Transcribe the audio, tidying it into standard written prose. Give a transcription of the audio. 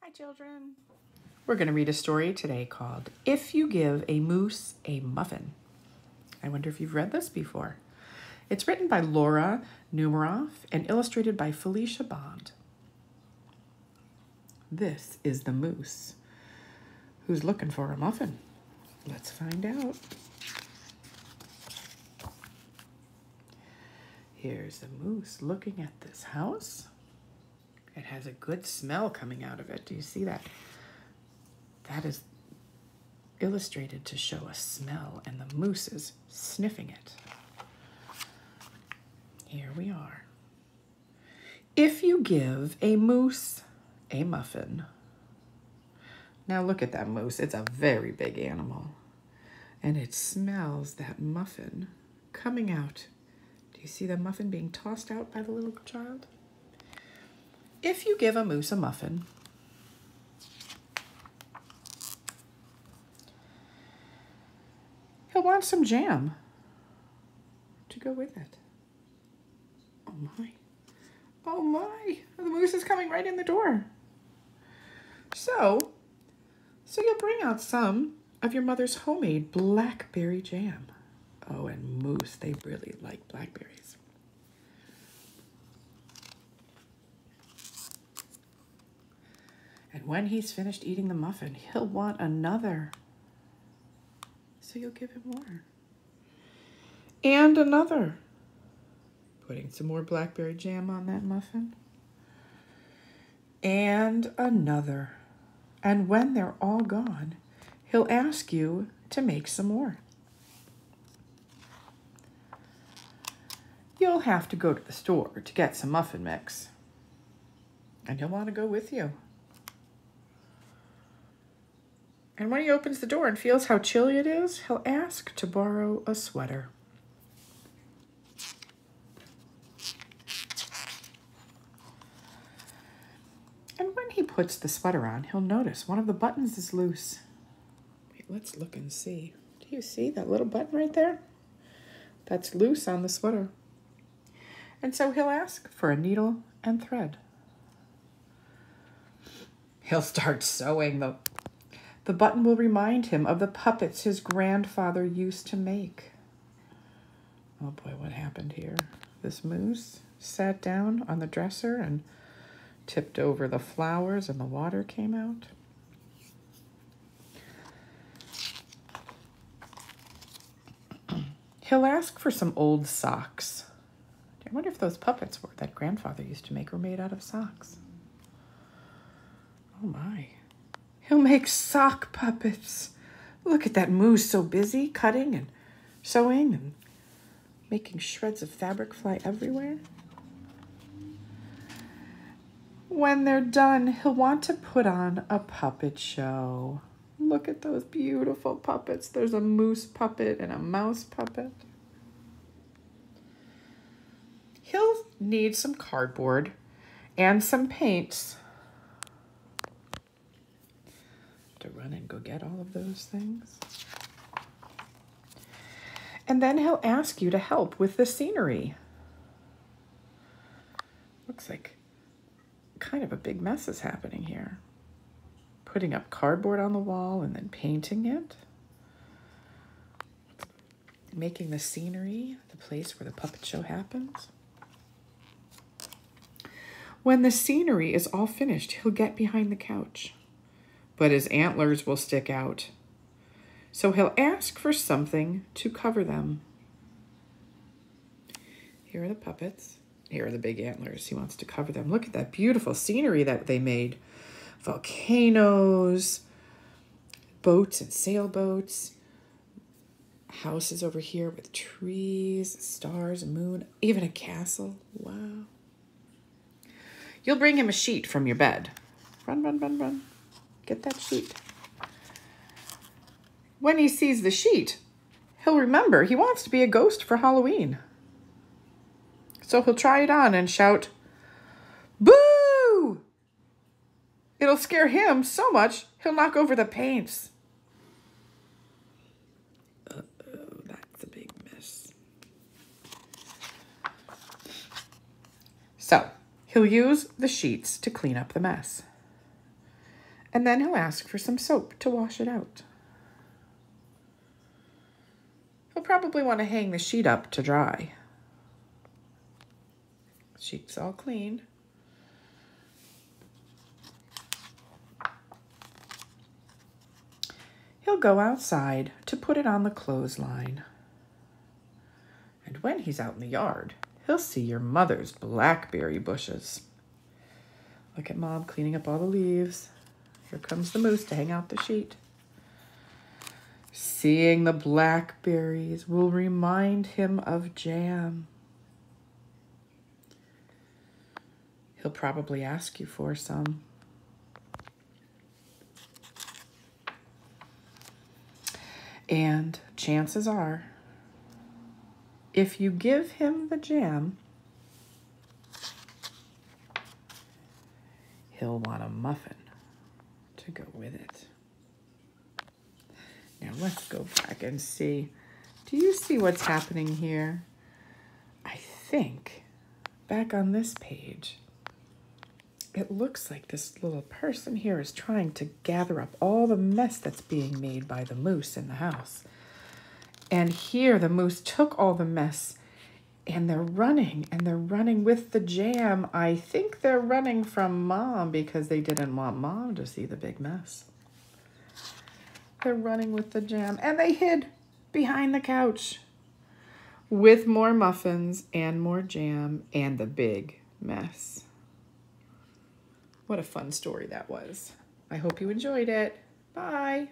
Hi, children. We're going to read a story today called If You Give a Moose a Muffin. I wonder if you've read this before. It's written by Laura Numeroff and illustrated by Felicia Bond. This is the moose who's looking for a muffin. Let's find out. Here's the moose looking at this house. It has a good smell coming out of it. Do you see that? That is illustrated to show a smell, and the moose is sniffing it. Here we are. If you give a moose a muffin. Now look at that moose. It's a very big animal. And it smells that muffin coming out. Do you see the muffin being tossed out by the little child? If you give a moose a muffin, he'll want some jam to go with it. Oh my. Oh my. The moose is coming right in the door. So you'll bring out some of your mother's homemade blackberry jam. Oh, and moose, they really like blackberries. And when he's finished eating the muffin, he'll want another. So you'll give him more. And another. Putting some more blackberry jam on that muffin. And another. And when they're all gone, he'll ask you to make some more. You'll have to go to the store to get some muffin mix. And he'll want to go with you. And when he opens the door and feels how chilly it is, he'll ask to borrow a sweater. And when he puts the sweater on, he'll notice one of the buttons is loose. Wait, let's look and see. Do you see that little button right there? That's loose on the sweater. And so he'll ask for a needle and thread. He'll start sewing. The button will remind him of the puppets his grandfather used to make. Oh boy, what happened here? This moose sat down on the dresser and tipped over the flowers and the water came out. He'll ask for some old socks. I wonder if those puppets that grandfather used to make were made out of socks. Oh my. He'll make sock puppets. Look at that moose, so busy cutting and sewing and making shreds of fabric fly everywhere. When they're done, he'll want to put on a puppet show. Look at those beautiful puppets. There's a moose puppet and a mouse puppet. He'll need some cardboard and some paints to run and go get all of those things. And then he'll ask you to help with the scenery. Looks like kind of a big mess is happening here. Putting up cardboard on the wall and then painting it. Making the scenery the place where the puppet show happens. When the scenery is all finished, he'll get behind the couch. But his antlers will stick out. So he'll ask for something to cover them. Here are the puppets. Here are the big antlers. He wants to cover them. Look at that beautiful scenery that they made. Volcanoes, boats and sailboats, houses over here with trees, stars, a moon, even a castle. Wow. You'll bring him a sheet from your bed. Run, run, run, run. Get that sheet. When he sees the sheet, he'll remember he wants to be a ghost for Halloween. So he'll try it on and shout, "Boo!" It'll scare him so much, he'll knock over the paints. Uh-oh, that's a big mess. So he'll use the sheets to clean up the mess. And then he'll ask for some soap to wash it out. He'll probably want to hang the sheet up to dry. Sheet's all clean. He'll go outside to put it on the clothesline. And when he's out in the yard, he'll see your mother's blackberry bushes. Look at Mom cleaning up all the leaves. Here comes the moose to hang out the sheet. Seeing the blackberries will remind him of jam. He'll probably ask you for some. And chances are, if you give him the jam, he'll want a muffin to go with it. Now let's go back and see. Do you see what's happening here? I think back on this page, it looks like this little person here is trying to gather up all the mess that's being made by the moose in the house. And here the moose took all the mess and they're running with the jam. I think they're running from Mom because they didn't want Mom to see the big mess. They're running with the jam and they hid behind the couch with more muffins and more jam and the big mess. What a fun story that was. I hope you enjoyed it. Bye.